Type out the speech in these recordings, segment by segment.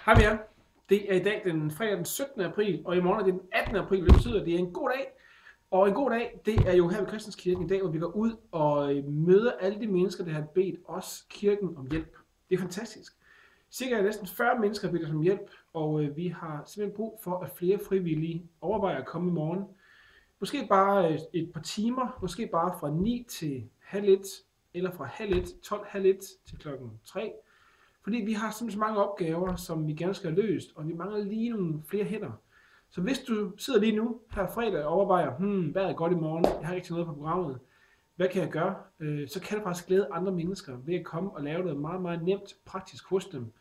Hej med jer. Det er i dag den fredag den 17. april, og i morgen er det den 18. april, det betyder, at det er en god dag. Og en god dag, det er jo her ved Christenskirken i dag, hvor vi går ud og møder alle de mennesker, der har bedt os kirken om hjælp. Det er fantastisk. Cirka næsten 40 mennesker bedt os om hjælp, og vi har simpelthen brug for, at flere frivillige overvejer at komme i morgen. Måske bare et par timer, måske bare fra 9 til halv 1, eller fra halv 1, 12 halv 1 til klokken 3. Fordi vi har simpelthen så mange opgaver, som vi gerne skal have løst, og vi mangler lige nogle flere hænder. Så hvis du sidder lige nu her fredag og overvejer, hvad er godt i morgen, jeg har ikke noget på programmet, hvad kan jeg gøre? Så kan du faktisk glæde andre mennesker ved at komme og lave noget meget, meget nemt, praktisk hos dem.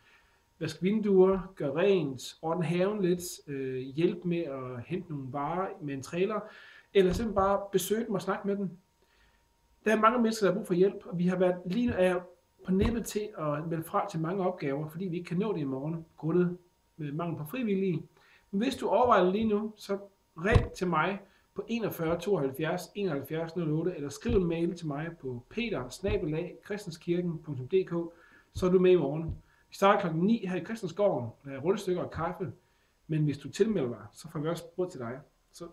Vask vinduer, gør rent, ordne haven lidt, hjælp med at hente nogle varer med en trailer, eller simpelthen bare besøge dem og snakke med dem. Der er mange mennesker, der har brug for hjælp, og vi har været lige nu på nippet til at melde fra til mange opgaver, fordi vi ikke kan nå det i morgen, grundet med mangel på frivillige. Men hvis du overvejer lige nu, så ring til mig på 41 72 71 08, eller skriv en mail til mig på peter@christenskirken.dk, så er du med i morgen. Vi starter klokken 9 her i Christensgården, der er rullestykker og kaffe, men hvis du tilmelder dig, så får vi også brud til dig. Så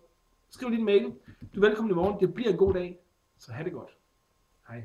skriv lige en mail. Du er velkommen i morgen, det bliver en god dag, så have det godt. Hej.